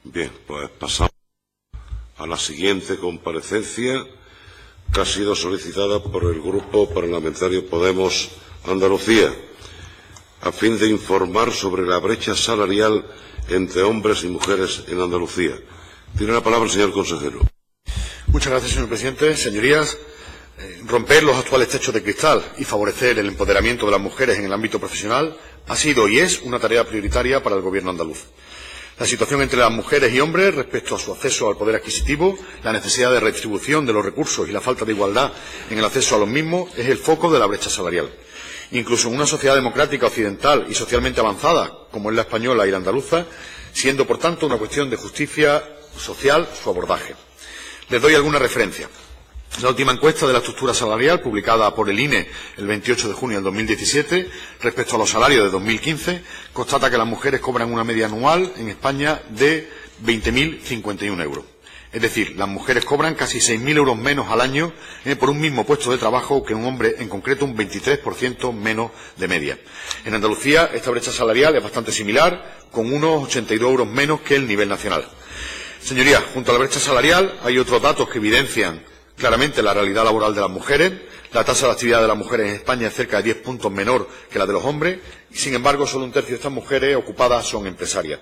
Bien, pues pasamos a la siguiente comparecencia, que ha sido solicitada por el Grupo Parlamentario Podemos Andalucía, a fin de informar sobre la brecha salarial entre hombres y mujeres en Andalucía. Tiene la palabra el señor consejero. Muchas gracias, señor presidente. Señorías, romper los actuales techos de cristal y favorecer el empoderamiento de las mujeres en el ámbito profesional ha sido y es una tarea prioritaria para el Gobierno andaluz. La situación entre las mujeres y hombres respecto a su acceso al poder adquisitivo, la necesidad de redistribución de los recursos y la falta de igualdad en el acceso a los mismos es el foco de la brecha salarial. Incluso en una sociedad democrática occidental y socialmente avanzada, como es la española y la andaluza, siendo por tanto una cuestión de justicia social su abordaje. Les doy alguna referencia. La última encuesta de la estructura salarial, publicada por el INE el 28 de junio del 2017, respecto a los salarios de 2015, constata que las mujeres cobran una media anual en España de 20.051 euros. Es decir, las mujeres cobran casi 6.000 euros menos al año por un mismo puesto de trabajo que un hombre, en concreto un 23% menos de media. En Andalucía, esta brecha salarial es bastante similar, con unos 82 euros menos que el nivel nacional. Señorías, junto a la brecha salarial hay otros datos que evidencian claramente la realidad laboral de las mujeres. La tasa de actividad de las mujeres en España es cerca de 10 puntos menor que la de los hombres y, sin embargo, solo un tercio de estas mujeres ocupadas son empresarias.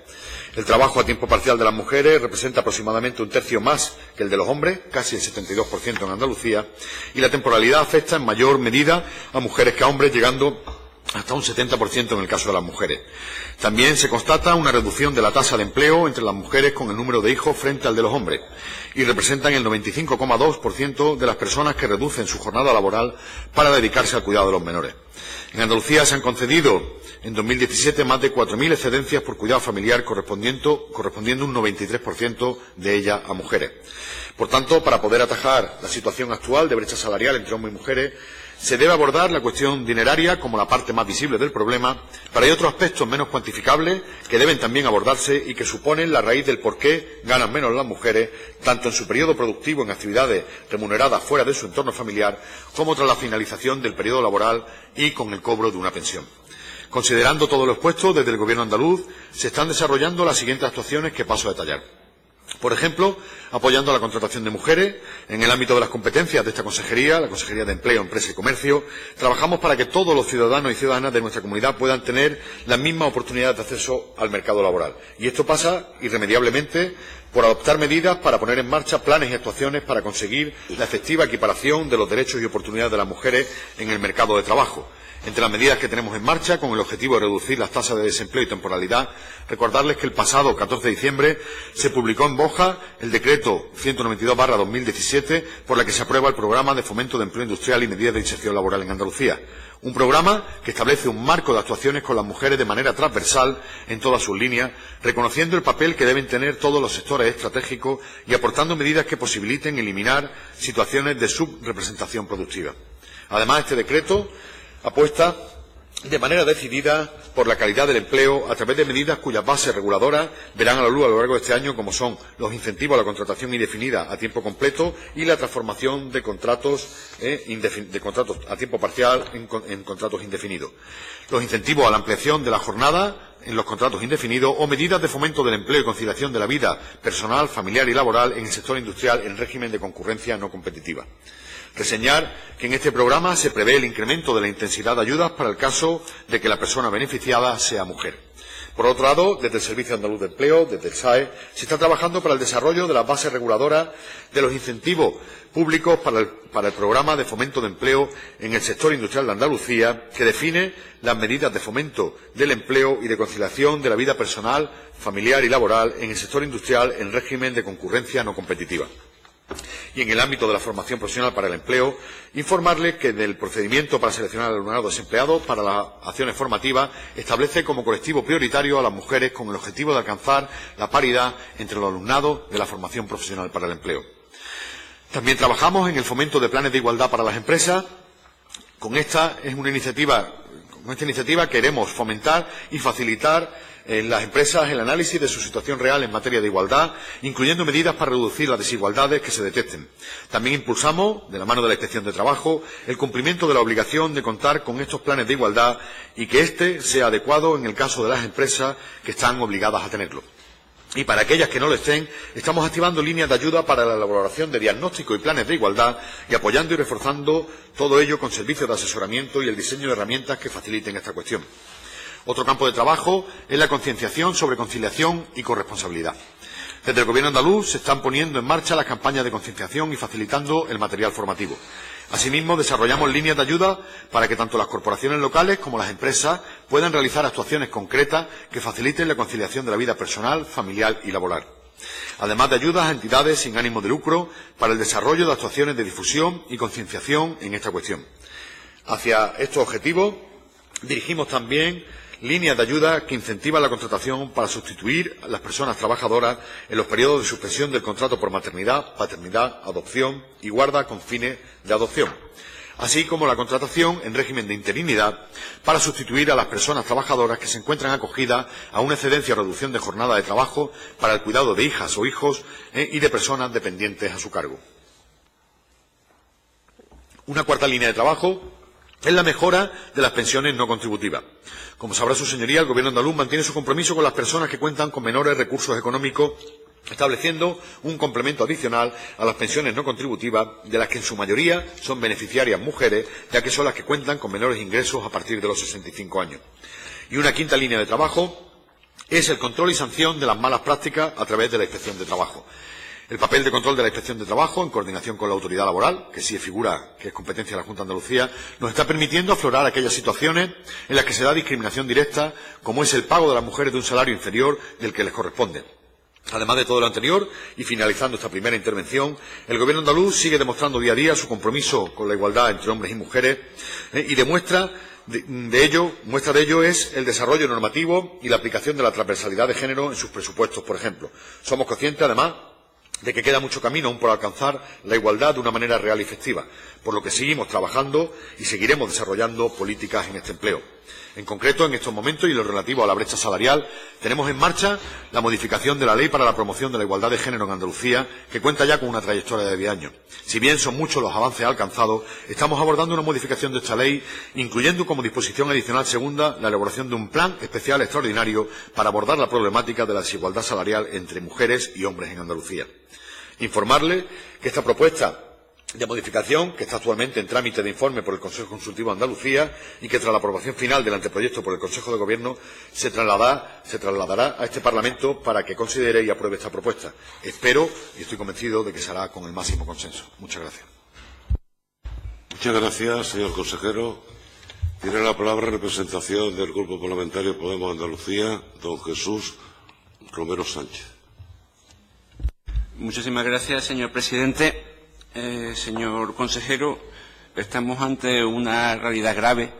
El trabajo a tiempo parcial de las mujeres representa aproximadamente un tercio más que el de los hombres, casi el 72% en Andalucía, y la temporalidad afecta en mayor medida a mujeres que a hombres, llegando hasta un 70% en el caso de las mujeres. También se constata una reducción de la tasa de empleo entre las mujeres con el número de hijos frente al de los hombres y representan el 95,2% de las personas que reducen su jornada laboral para dedicarse al cuidado de los menores. En Andalucía se han concedido en 2017 más de 4.000 excedencias por cuidado familiar, correspondiendo un 93% de ellas a mujeres. Por tanto, para poder atajar la situación actual de brecha salarial entre hombres y mujeres, se debe abordar la cuestión dineraria como la parte más visible del problema, pero hay otros aspectos menos cuantificables que deben también abordarse y que suponen la raíz del por qué ganan menos las mujeres, tanto en su periodo productivo en actividades remuneradas fuera de su entorno familiar, como tras la finalización del periodo laboral y con el cobro de una pensión. Considerando todo lo expuesto, desde el Gobierno andaluz se están desarrollando las siguientes actuaciones que paso a detallar. Por ejemplo, apoyando la contratación de mujeres. En el ámbito de las competencias de esta consejería, la Consejería de Empleo, Empresa y Comercio, trabajamos para que todos los ciudadanos y ciudadanas de nuestra comunidad puedan tener las mismas oportunidades de acceso al mercado laboral. Y esto pasa, irremediablemente, por adoptar medidas para poner en marcha planes y actuaciones para conseguir la efectiva equiparación de los derechos y oportunidades de las mujeres en el mercado de trabajo. Entre las medidas que tenemos en marcha, con el objetivo de reducir las tasas de desempleo y temporalidad, recordarles que el pasado 14 de diciembre se publicó en Boja el decreto 192/2017 por la que se aprueba el programa de fomento de empleo industrial y medidas de inserción laboral en Andalucía. Un programa que establece un marco de actuaciones con las mujeres de manera transversal en todas sus líneas, reconociendo el papel que deben tener todos los sectores estratégicos y aportando medidas que posibiliten eliminar situaciones de subrepresentación productiva. Además, este decreto apuesta de manera decidida por la calidad del empleo a través de medidas cuyas bases reguladoras verán a la luz a lo largo de este año, como son los incentivos a la contratación indefinida a tiempo completo y la transformación de contratos a tiempo parcial en contratos indefinidos, los incentivos a la ampliación de la jornada en los contratos indefinidos o medidas de fomento del empleo y conciliación de la vida personal, familiar y laboral en el sector industrial en régimen de concurrencia no competitiva. Reseñar que en este programa se prevé el incremento de la intensidad de ayudas para el caso de que la persona beneficiada sea mujer. Por otro lado, desde el Servicio Andaluz de Empleo, desde el SAE, se está trabajando para el desarrollo de las bases reguladoras de los incentivos públicos para el programa de fomento de empleo en el sector industrial de Andalucía, que define las medidas de fomento del empleo y de conciliación de la vida personal, familiar y laboral en el sector industrial en régimen de concurrencia no competitiva. Y en el ámbito de la formación profesional para el empleo, informarles que del procedimiento para seleccionar al alumnado desempleado para las acciones formativas establece como colectivo prioritario a las mujeres con el objetivo de alcanzar la paridad entre los alumnados de la formación profesional para el empleo. También trabajamos en el fomento de planes de igualdad para las empresas. Con esta iniciativa queremos fomentar y facilitar en las empresas el análisis de su situación real en materia de igualdad, incluyendo medidas para reducir las desigualdades que se detecten. También impulsamos, de la mano de la Inspección de Trabajo, el cumplimiento de la obligación de contar con estos planes de igualdad y que éste sea adecuado en el caso de las empresas que están obligadas a tenerlo. Y para aquellas que no lo estén, estamos activando líneas de ayuda para la elaboración de diagnósticos y planes de igualdad y apoyando y reforzando todo ello con servicios de asesoramiento y el diseño de herramientas que faciliten esta cuestión. Otro campo de trabajo es la concienciación sobre conciliación y corresponsabilidad. Desde el Gobierno andaluz se están poniendo en marcha las campañas de concienciación y facilitando el material formativo. Asimismo, desarrollamos líneas de ayuda para que tanto las corporaciones locales como las empresas puedan realizar actuaciones concretas que faciliten la conciliación de la vida personal, familiar y laboral. Además de ayudas a entidades sin ánimo de lucro para el desarrollo de actuaciones de difusión y concienciación en esta cuestión. Hacia estos objetivos dirigimos también líneas de ayuda que incentivan la contratación para sustituir a las personas trabajadoras en los periodos de suspensión del contrato por maternidad, paternidad, adopción y guarda con fines de adopción, así como la contratación en régimen de interinidad para sustituir a las personas trabajadoras que se encuentran acogidas a una excedencia o reducción de jornada de trabajo para el cuidado de hijas o hijos y de personas dependientes a su cargo. Una cuarta línea de trabajo es la mejora de las pensiones no contributivas. Como sabrá su señoría, el Gobierno andaluz mantiene su compromiso con las personas que cuentan con menores recursos económicos, estableciendo un complemento adicional a las pensiones no contributivas, de las que en su mayoría son beneficiarias mujeres, ya que son las que cuentan con menores ingresos a partir de los 65 años. Y una quinta línea de trabajo es el control y sanción de las malas prácticas a través de la Inspección de Trabajo. El papel de control de la Inspección de Trabajo, en coordinación con la Autoridad Laboral, que sí figura que es competencia de la Junta de Andalucía, nos está permitiendo aflorar aquellas situaciones en las que se da discriminación directa, como es el pago de las mujeres de un salario inferior del que les corresponde. Además de todo lo anterior, y finalizando esta primera intervención, el Gobierno andaluz sigue demostrando día a día su compromiso con la igualdad entre hombres y mujeres y muestra de ello es el desarrollo normativo y la aplicación de la transversalidad de género en sus presupuestos, por ejemplo. Somos conscientes, además, de que queda mucho camino aún por alcanzar la igualdad de una manera real y efectiva, por lo que seguimos trabajando y seguiremos desarrollando políticas en este empleo. En concreto, en estos momentos y en lo relativo a la brecha salarial, tenemos en marcha la modificación de la Ley para la Promoción de la Igualdad de Género en Andalucía, que cuenta ya con una trayectoria de 10 años. Si bien son muchos los avances alcanzados, estamos abordando una modificación de esta ley, incluyendo como disposición adicional segunda la elaboración de un plan especial extraordinario para abordar la problemática de la desigualdad salarial entre mujeres y hombres en Andalucía. Informarle que esta propuesta de modificación, que está actualmente en trámite de informe por el Consejo Consultivo de Andalucía y que tras la aprobación final del anteproyecto por el Consejo de Gobierno se trasladará a este Parlamento para que considere y apruebe esta propuesta. Espero y estoy convencido de que se hará con el máximo consenso. Muchas gracias. Muchas gracias, señor consejero. Tiene la palabra en representación del Grupo Parlamentario Podemos Andalucía, don Jesús Romero Sánchez. Muchísimas gracias, señor presidente. Señor consejero, estamos ante una realidad grave,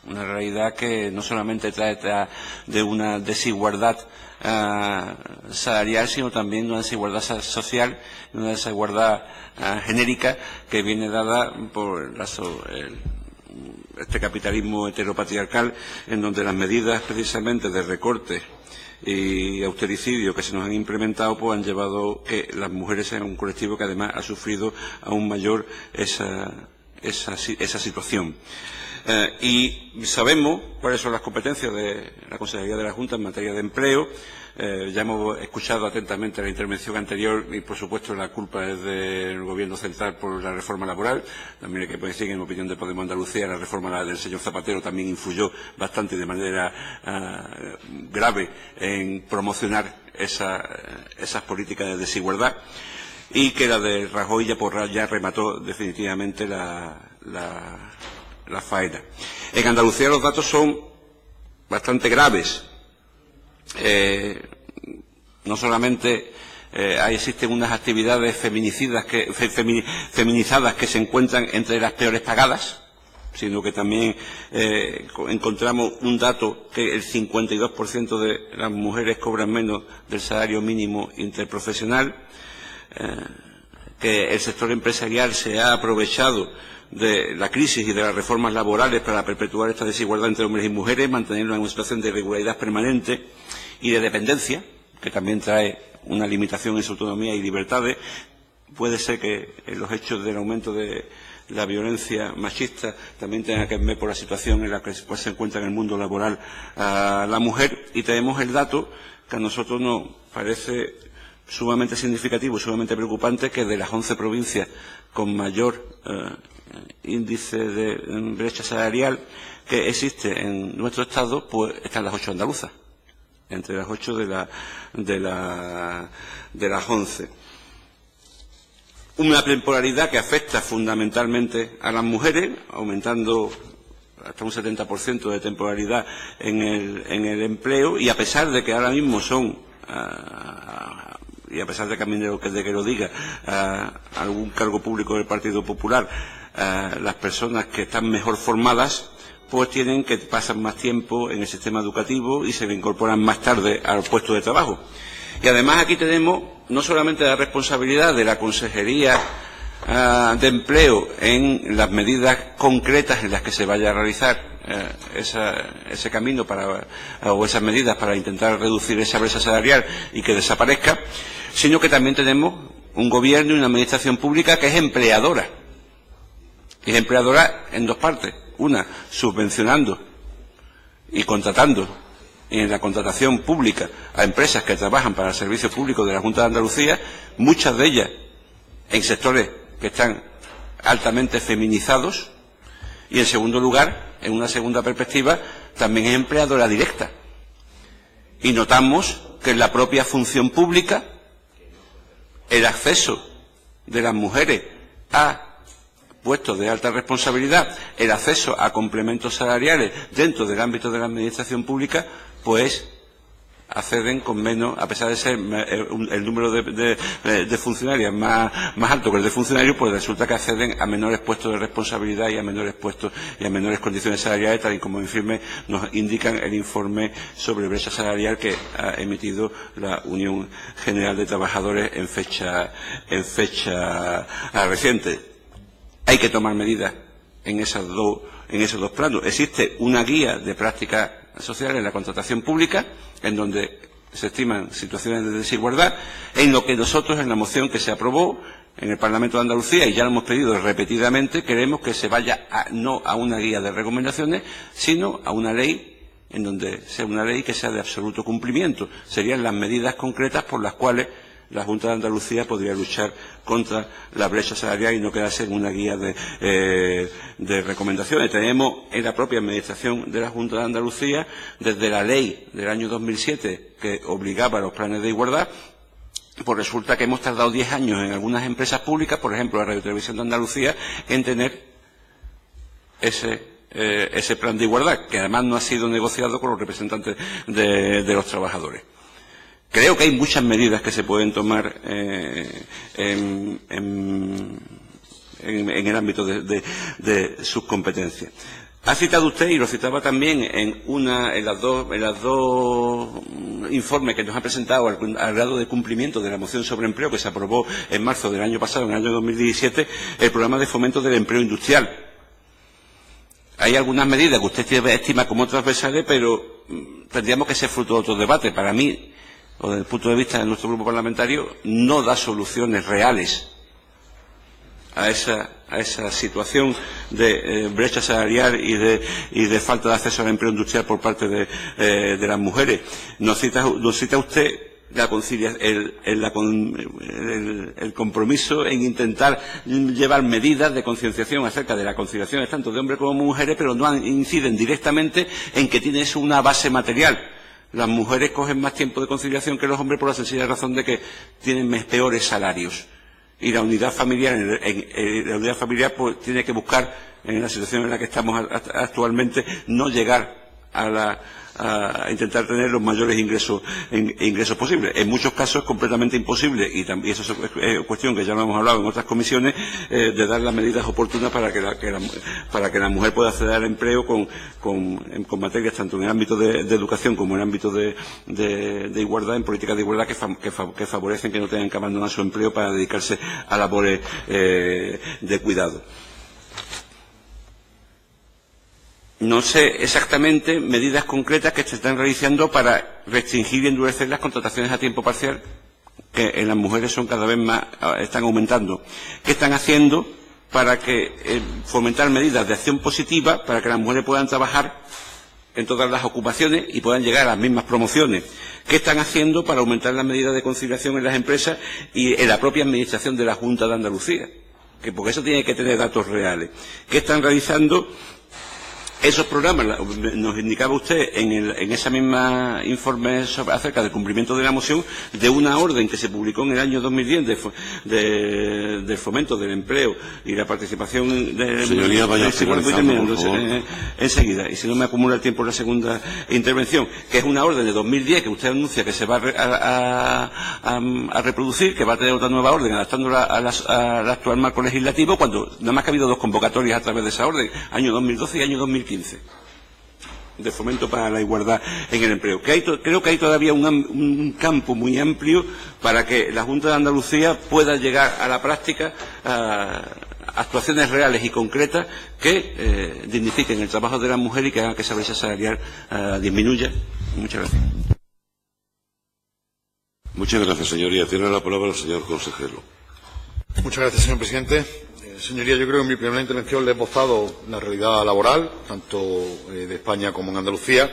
una realidad que no solamente trata de una desigualdad salarial, sino también de una desigualdad social, una desigualdad genérica que viene dada por este capitalismo heteropatriarcal, en donde las medidas precisamente de recorte y austericidio que se nos han implementado pues han llevado que las mujeres sean un colectivo que además ha sufrido aún mayor esa situación. Y sabemos cuáles son las competencias de la Consejería de la Junta en materia de empleo. Ya hemos escuchado atentamente la intervención anterior y, por supuesto, la culpa es del Gobierno central por la reforma laboral. También hay que decir que, en opinión de Podemos Andalucía, la reforma del señor Zapatero también influyó bastante y de manera grave en promocionar esas políticas de desigualdad, y que la de Rajoy ya remató definitivamente la faena. En Andalucía los datos son bastante graves. No solamente existen unas actividades feminizadas que se encuentran entre las peores pagadas, sino que también encontramos un dato que el 52% de las mujeres cobran menos del salario mínimo interprofesional, que el sector empresarial se ha aprovechado de la crisis y de las reformas laborales para perpetuar esta desigualdad entre hombres y mujeres, mantenerlo en una situación de irregularidad permanente y de dependencia, que también trae una limitación en su autonomía y libertades. Puede ser que los hechos del aumento de la violencia machista también tengan que ver por la situación en la que se encuentra en el mundo laboral la mujer, y tenemos el dato que a nosotros nos parece sumamente significativo y sumamente preocupante que de las 11 provincias con mayor índice de brecha salarial que existe en nuestro Estado, pues están las 8 andaluzas, entre las 8 de las 11. Una temporalidad que afecta fundamentalmente a las mujeres, aumentando hasta un 70% de temporalidad en el empleo, y a pesar de que ahora mismo son, y a pesar de que a mí de que lo diga algún cargo público del Partido Popular, las personas que están mejor formadas, pues tienen que pasan más tiempo en el sistema educativo y se incorporan más tarde al puesto de trabajo. Y además aquí tenemos no solamente la responsabilidad de la Consejería de Empleo en las medidas concretas en las que se vaya a realizar ese camino o esas medidas para intentar reducir esa brecha salarial y que desaparezca, sino que también tenemos un gobierno y una administración pública que es empleadora. Y es empleadora en dos partes. Una, subvencionando y contratando en la contratación pública a empresas que trabajan para el servicio público de la Junta de Andalucía, muchas de ellas en sectores que están altamente feminizados, y en segundo lugar, en una segunda perspectiva, también es empleadora directa. Y notamos que en la propia función pública el acceso de las mujeres a puestos de alta responsabilidad, el acceso a complementos salariales dentro del ámbito de la administración pública, pues acceden con menos, a pesar de ser el número de funcionarios más alto que el de funcionarios, pues resulta que acceden a menores puestos de responsabilidad y a menores puestos y a menores condiciones salariales, tal y como nos indican el informe sobre brecha salarial que ha emitido la Unión General de Trabajadores en fecha reciente. Hay que tomar medidas en esos dos planos. Existe una guía de prácticas sociales en la contratación pública, en donde se estiman situaciones de desigualdad, en lo que nosotros, en la moción que se aprobó en el Parlamento de Andalucía, y ya lo hemos pedido repetidamente, queremos que se vaya no a una guía de recomendaciones, sino a una ley, en donde sea una ley que sea de absoluto cumplimiento. Serían las medidas concretas por las cuales la Junta de Andalucía podría luchar contra la brecha salarial y no quedarse en una guía de recomendaciones. Tenemos en la propia administración de la Junta de Andalucía, desde la ley del año 2007 que obligaba a los planes de igualdad, pues resulta que hemos tardado 10 años en algunas empresas públicas, por ejemplo la Radio Televisión de Andalucía, en tener ese plan de igualdad, que además no ha sido negociado con los representantes de los trabajadores. Creo que hay muchas medidas que se pueden tomar en el ámbito de sus competencias. Ha citado usted, y lo citaba también en las dos informes que nos ha presentado al grado de cumplimiento de la moción sobre empleo que se aprobó en marzo del año pasado, en el año 2017, el programa de fomento del empleo industrial. Hay algunas medidas que usted estima como transversales, pero tendríamos que ser fruto de otro debate. Para mí, o desde el punto de vista de nuestro grupo parlamentario, no da soluciones reales a esa situación de brecha salarial y de falta de acceso al empleo industrial por parte de las mujeres. Nos cita usted el compromiso en intentar llevar medidas de concienciación acerca de las conciliaciones tanto de hombres como de mujeres, pero no inciden directamente en que tiene eso una base material. Las mujeres cogen más tiempo de conciliación que los hombres por la sencilla razón de que tienen peores salarios. Y la unidad familiar, pues tiene que buscar, en la situación en la que estamos actualmente, no llegar a intentar tener los mayores ingresos posibles. En muchos casos es completamente imposible, y eso es cuestión que ya lo hemos hablado en otras comisiones, de dar las medidas oportunas para que la mujer pueda acceder al empleo con materias tanto en el ámbito de educación como en el ámbito de igualdad, en políticas de igualdad que favorecen que no tengan que abandonar su empleo para dedicarse a labores de cuidado. No sé exactamente medidas concretas que se están realizando para restringir y endurecer las contrataciones a tiempo parcial, que en las mujeres son cada vez más, están aumentando. ¿Qué están haciendo para fomentar medidas de acción positiva para que las mujeres puedan trabajar en todas las ocupaciones y puedan llegar a las mismas promociones. ¿Qué están haciendo para aumentar las medidas de conciliación en las empresas y en la propia administración de la Junta de Andalucía? Porque eso tiene que tener datos reales. ¿Qué están realizando esos programas? Nos indicaba usted en esa misma informe acerca del cumplimiento de la moción de una orden que se publicó en el año 2010 del fomento del empleo y la participación de... Señoría, vaya finalizando, por favor. Enseguida, y si no me acumula el tiempo en la segunda intervención, que es una orden de 2010 que usted anuncia que se va a reproducir, que va a tener otra nueva orden adaptándola al actual marco legislativo, cuando nada más que ha habido 2 convocatorias a través de esa orden, año 2012 y año 2015. De fomento para la igualdad en el empleo. Creo que hay todavía un campo muy amplio para que la Junta de Andalucía pueda llegar a la práctica actuaciones reales y concretas que dignifiquen el trabajo de las mujeres y que hagan que esa brecha salarial disminuya. Muchas gracias. Muchas gracias, señoría. Tiene la palabra el señor consejero. Muchas gracias, señor presidente. Señoría, yo creo que en mi primera intervención le he esbozado la realidad laboral, tanto de España como en Andalucía,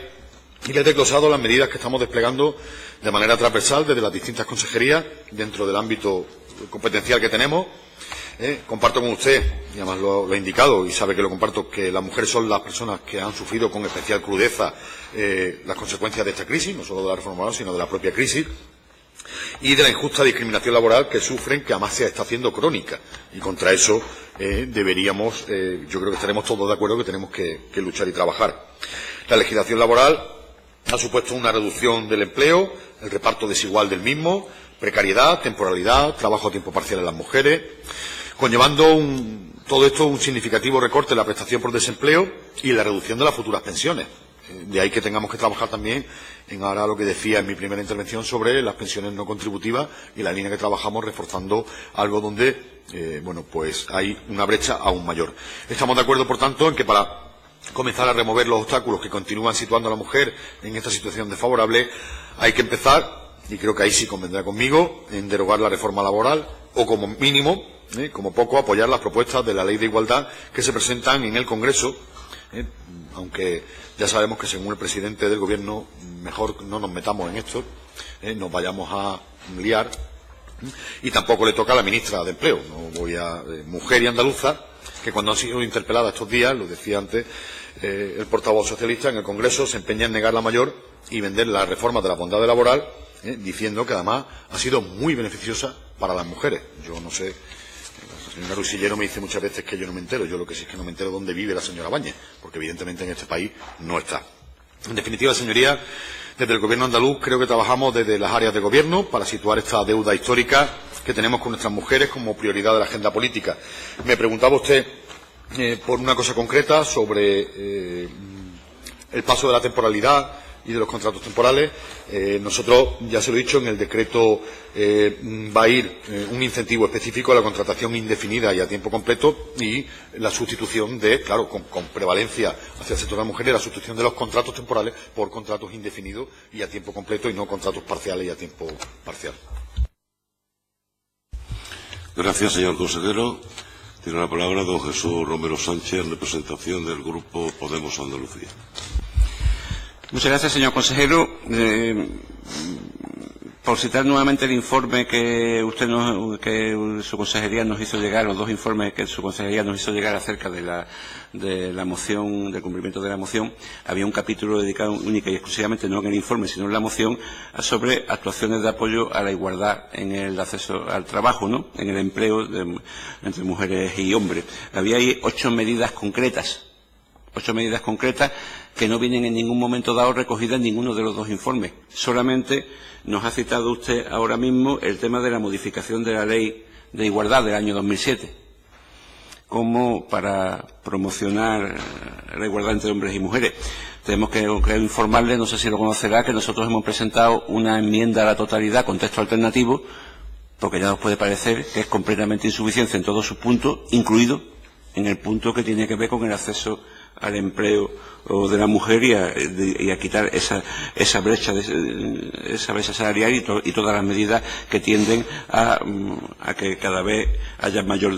y le he desglosado las medidas que estamos desplegando de manera transversal desde las distintas consejerías dentro del ámbito competencial que tenemos. Comparto con usted, y además lo he indicado y sabe que lo comparto, que las mujeres son las personas que han sufrido con especial crudeza las consecuencias de esta crisis, no solo de la reforma laboral, sino de la propia crisis, y de la injusta discriminación laboral que sufren, que además se está haciendo crónica. Y contra eso deberíamos, yo creo que estaremos todos de acuerdo que tenemos que luchar y trabajar. La legislación laboral ha supuesto una reducción del empleo, el reparto desigual del mismo, precariedad, temporalidad, trabajo a tiempo parcial en las mujeres, conllevando todo esto un significativo recorte en la prestación por desempleo y la reducción de las futuras pensiones. De ahí que tengamos que trabajar también en ahora lo que decía en mi primera intervención sobre las pensiones no contributivas y la línea que trabajamos reforzando algo donde, pues hay una brecha aún mayor. Estamos de acuerdo, por tanto, en que para comenzar a remover los obstáculos que continúan situando a la mujer en esta situación desfavorable, hay que empezar, y creo que ahí sí convendrá conmigo, en derogar la reforma laboral o como mínimo, como poco, apoyar las propuestas de la Ley de Igualdad que se presentan en el Congreso, aunque ya sabemos que según el presidente del Gobierno mejor no nos metamos en esto, nos vayamos a liar, y tampoco le toca a la ministra de Empleo, mujer y andaluza, que cuando han sido interpeladas estos días, lo decía antes el portavoz socialista, en el Congreso se empeña en negar la mayor y vender la reforma de la bondad laboral, diciendo que además ha sido muy beneficiosa para las mujeres. Yo no sé, la señora Rusillero me dice muchas veces que yo no me entero. Yo lo que sí es que no me entero dónde vive la señora Báñez, porque evidentemente en este país no está. En definitiva, señoría, desde el Gobierno andaluz creo que trabajamos desde las áreas de gobierno para situar esta deuda histórica que tenemos con nuestras mujeres como prioridad de la agenda política. Me preguntaba usted por una cosa concreta sobre el paso de la temporalidad y de los contratos temporales. Nosotros, ya se lo he dicho, en el decreto va a ir un incentivo específico a la contratación indefinida y a tiempo completo y la sustitución de, claro, con prevalencia hacia el sector de las mujeres, la sustitución de los contratos temporales por contratos indefinidos y a tiempo completo y no contratos parciales y a tiempo parcial. Gracias, señor consejero. Tiene la palabra don Jesús Romero Sánchez, en representación del Grupo Podemos Andalucía. Muchas gracias, señor consejero. Por citar nuevamente el informe que su consejería nos hizo llegar, los 2 informes que su consejería nos hizo llegar acerca de la moción, del cumplimiento de la moción, había un capítulo dedicado única y exclusivamente, no en el informe, sino en la moción, sobre actuaciones de apoyo a la igualdad en el acceso al trabajo, ¿no?, en el empleo entre mujeres y hombres. Había ahí 8 medidas concretas. 8 medidas concretas que no vienen en ningún momento dado recogidas en ninguno de los 2 informes. Solamente nos ha citado usted ahora mismo el tema de la modificación de la Ley de Igualdad del año 2007, como para promocionar la igualdad entre hombres y mujeres. Tenemos que informarle, no sé si lo conocerá, que nosotros hemos presentado una enmienda a la totalidad con texto alternativo, porque ya nos puede parecer que es completamente insuficiente en todos sus puntos, incluido en el punto que tiene que ver con el acceso al empleo de la mujer y a quitar esa brecha salarial y todas las medidas que tienden a que cada vez haya mayor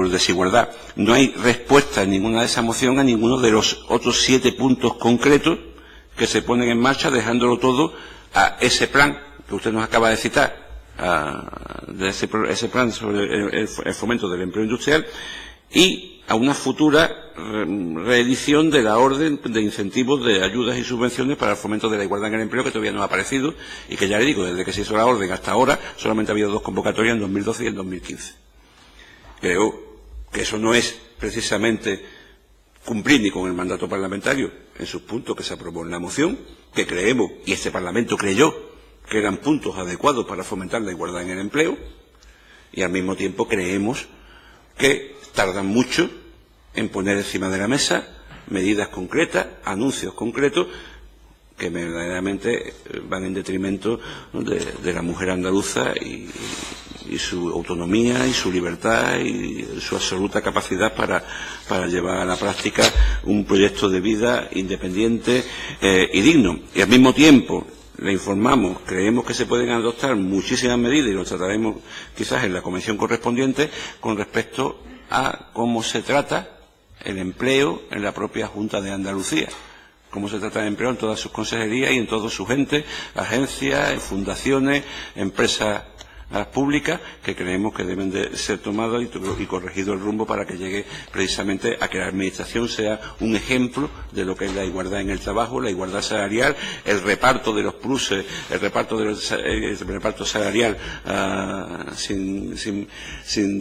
desigualdad. No hay respuesta en ninguna de esas mociones a ninguno de los otros 7 puntos concretos que se ponen en marcha, dejándolo todo a ese plan que usted nos acaba de citar, de ese plan sobre el fomento del empleo industrial, y a una futura reedición de la orden de incentivos de ayudas y subvenciones para el fomento de la igualdad en el empleo, que todavía no ha aparecido y que, ya le digo, desde que se hizo la orden hasta ahora solamente ha habido 2 convocatorias, en 2012 y en 2015. Creo que eso no es precisamente cumplir ni con el mandato parlamentario en sus puntos que se aprobó en la moción, que creemos, y este Parlamento creyó, que eran puntos adecuados para fomentar la igualdad en el empleo, y al mismo tiempo creemos que tardan mucho en poner encima de la mesa medidas concretas, anuncios concretos, que verdaderamente van en detrimento de la mujer andaluza y su autonomía y su libertad y su absoluta capacidad para llevar a la práctica un proyecto de vida independiente y digno. Y al mismo tiempo le informamos, creemos que se pueden adoptar muchísimas medidas y lo trataremos quizás en la comisión correspondiente con respecto a cómo se trata el empleo en la propia Junta de Andalucía, cómo se trata el empleo en todas sus consejerías y en todos sus entes, agencias, fundaciones, empresas públicas, que creemos que deben de ser tomados y corregido el rumbo para que llegue precisamente a que la Administración sea un ejemplo de lo que es la igualdad en el trabajo, la igualdad salarial, el reparto de los pluses, el reparto salarial sin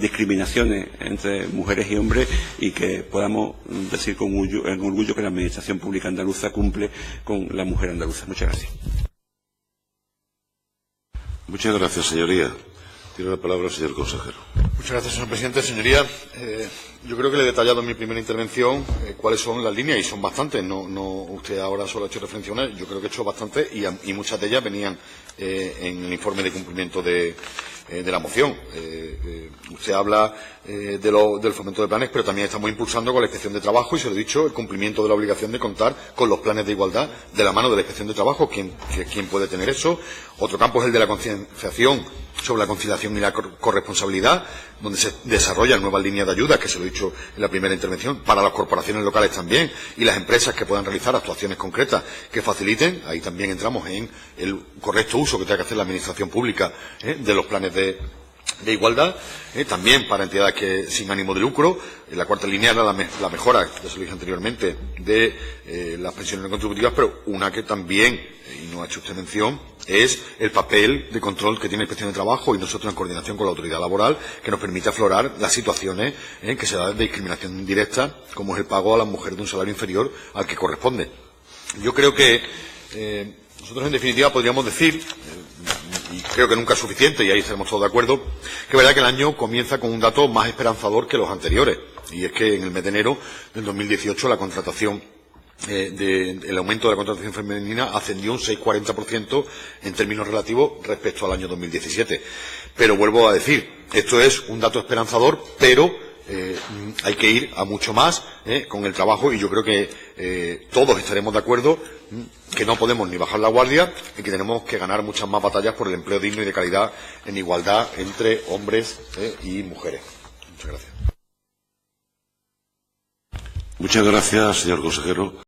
discriminaciones entre mujeres y hombres, y que podamos decir con orgullo que la Administración Pública andaluza cumple con la mujer andaluza. Muchas gracias. Muchas gracias, señoría. Tiene la palabra el señor consejero. Muchas gracias, señor presidente. Señoría, yo creo que le he detallado en mi primera intervención cuáles son las líneas, y son bastantes. No, usted ahora solo ha hecho referencia a una, yo creo que he hecho bastantes, y muchas de ellas venían en el informe de cumplimiento de la moción. Usted habla del fomento de planes, pero también estamos impulsando con la Inspección de Trabajo, y se lo he dicho, el cumplimiento de la obligación de contar con los planes de igualdad de la mano de la Inspección de Trabajo. ¿Quién puede tener eso? Otro campo es el de la concienciación sobre la conciliación y la corresponsabilidad, donde se desarrollan nuevas líneas de ayuda, que se lo he dicho en la primera intervención, para las corporaciones locales también, y las empresas que puedan realizar actuaciones concretas que faciliten. Ahí también entramos en el correcto uso que tenga que hacer la Administración Pública de los planes de igualdad, también para entidades que sin ánimo de lucro. En la cuarta línea era la mejora, ya se lo dije anteriormente, de las pensiones no contributivas, pero una que también, y no ha hecho usted mención, es el papel de control que tiene la Inspección de Trabajo y nosotros en coordinación con la autoridad laboral, que nos permite aflorar las situaciones que se dan de discriminación indirecta, como es el pago a las mujeres de un salario inferior al que corresponde. Yo creo que nosotros, en definitiva, podríamos decir, y creo que nunca es suficiente, y ahí estaremos todos de acuerdo, que es verdad que el año comienza con un dato más esperanzador que los anteriores, y es que en el mes de enero del 2018 la contratación el aumento de la contratación femenina ascendió un 6,40% en términos relativos respecto al año 2017. Pero vuelvo a decir, esto es un dato esperanzador, pero hay que ir a mucho más con el trabajo, y yo creo que todos estaremos de acuerdo que no podemos ni bajar la guardia y que tenemos que ganar muchas más batallas por el empleo digno y de calidad en igualdad entre hombres y mujeres. Muchas gracias. Muchas gracias, señor consejero.